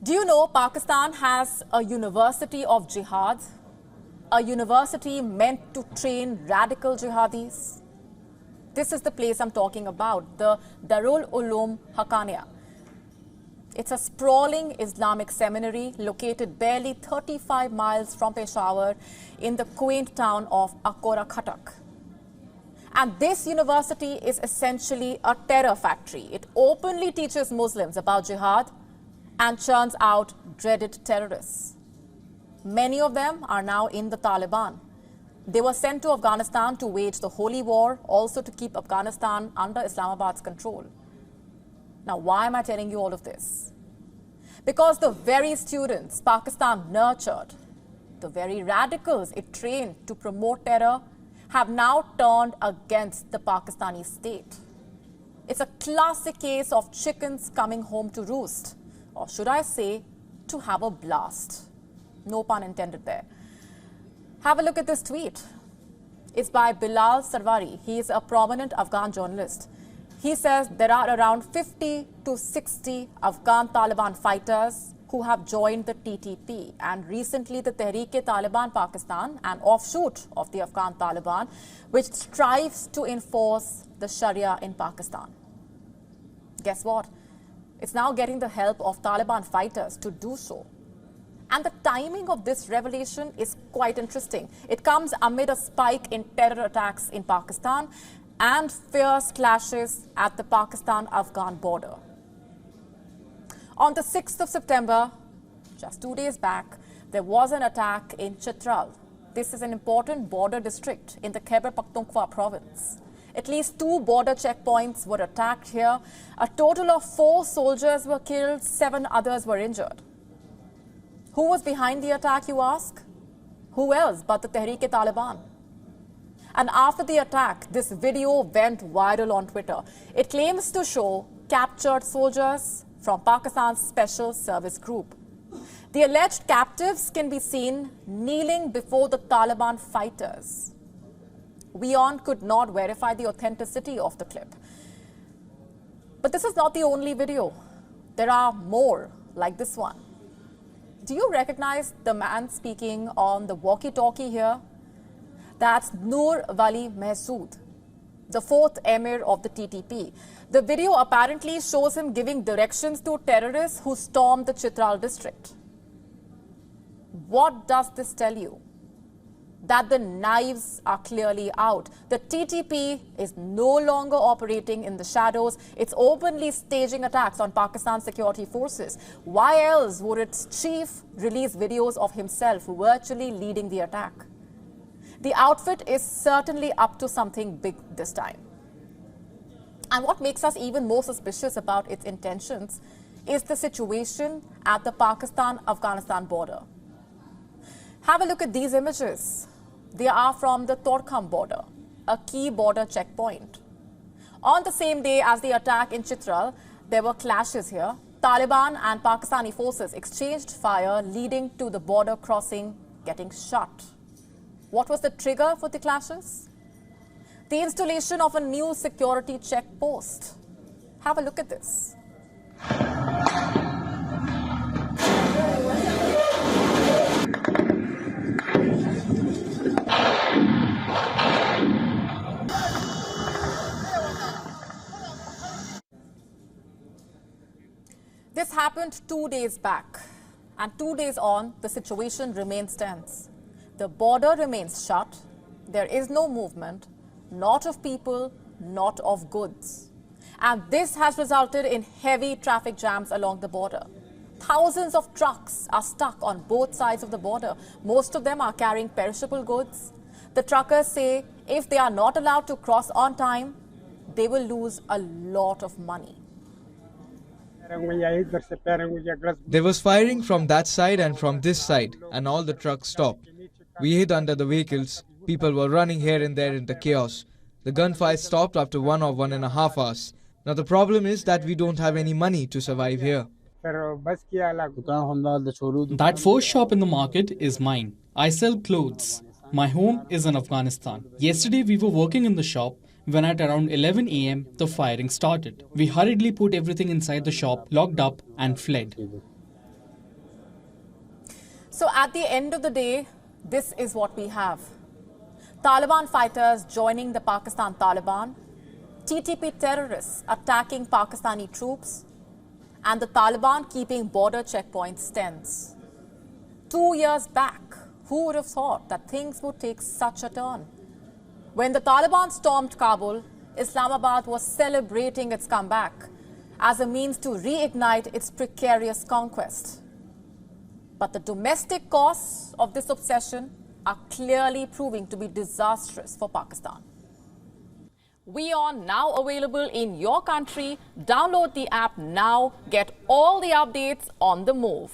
Do you know Pakistan has a university of jihad? A university meant to train radical jihadis? This is the place I'm talking about, the Darul Uloom Haqqaniya. It's a sprawling Islamic seminary located barely 35 miles from Peshawar in the quaint town of Akora Khatak. And this university is essentially a terror factory. It openly teaches Muslims about jihad and churns out dreaded terrorists. Many of them are now in the Taliban. They were sent to Afghanistan to wage the holy war, also to keep Afghanistan under Islamabad's control. Now, why am I telling you all of this? Because the very students Pakistan nurtured, the very radicals it trained to promote terror, have now turned against the Pakistani state. It's a classic case of chickens coming home to roost, or should I say, to have a blast. No pun intended there. Have a look at this tweet. It's by Bilal Sarwari. He is a prominent Afghan journalist. He says there are around 50 to 60 Afghan Taliban fighters who have joined the TTP, and recently the Taliban-Pakistan, an offshoot of the Afghan Taliban, which strives to enforce the Sharia in Pakistan. Guess what? It's now getting the help of Taliban fighters to do so. And the timing of this revelation is quite interesting. It comes amid a spike in terror attacks in Pakistan and fierce clashes at the Pakistan-Afghan border. On the 6th of September, just 2 days back, there was an attack in Chitral. This is an important border district in the Khyber Pakhtunkhwa province. At least 2 border checkpoints were attacked here. A total of 4 soldiers were killed, 7 others were injured. Who was behind the attack, you ask? Who else but the Tehreek-e-Taliban? And after the attack, this video went viral on Twitter. It claims to show captured soldiers from Pakistan's Special Service Group. The alleged captives can be seen kneeling before the Taliban fighters. WION could not verify the authenticity of the clip. But this is not the only video. There are more like this one. Do you recognize the man speaking on the walkie-talkie here? That's Noor Wali Mehsood, the 4th emir of the TTP. The video apparently shows him giving directions to terrorists who stormed the Chitral district. What does this tell you? That the knives are clearly out. The TTP is no longer operating in the shadows. It's openly staging attacks on Pakistan's security forces. Why else would its chief release videos of himself virtually leading the attack? The outfit is certainly up to something big this time. And what makes us even more suspicious about its intentions is the situation at the Pakistan-Afghanistan border. Have a look at these images. They are from the Torkham border, a key border checkpoint. On the same day as the attack in Chitral, there were clashes here. Taliban and Pakistani forces exchanged fire, leading to the border crossing getting shut. What was the trigger for the clashes? The installation of a new security checkpost. Have a look at this. This happened 2 days back, and 2 days on, the situation remains tense. The border remains shut. There is no movement, not of people, not of goods. And this has resulted in heavy traffic jams along the border. Thousands of trucks are stuck on both sides of the border. Most of them are carrying perishable goods. The truckers say if they are not allowed to cross on time, they will lose a lot of money. There was firing from that side and from this side, and all the trucks stopped. We hid under the vehicles. People were running here and there in the chaos. The gunfire stopped after 1 or 1.5 hours. Now the problem is that we don't have any money to survive here. That first shop in the market is mine. I sell clothes. My home is in Afghanistan. Yesterday we were working in the shop when at around 11 a.m. the firing started. We hurriedly put everything inside the shop, locked up and fled. So at the end of the day, this is what we have. Taliban fighters joining the Pakistan Taliban, TTP terrorists attacking Pakistani troops, and the Taliban keeping border checkpoints tense. 2 years back, who would have thought that things would take such a turn? When the Taliban stormed Kabul, Islamabad was celebrating its comeback as a means to reignite its precarious conquest. But the domestic costs of this obsession are clearly proving to be disastrous for Pakistan. WION now available in your country. Download the app now. Get all the updates on the move.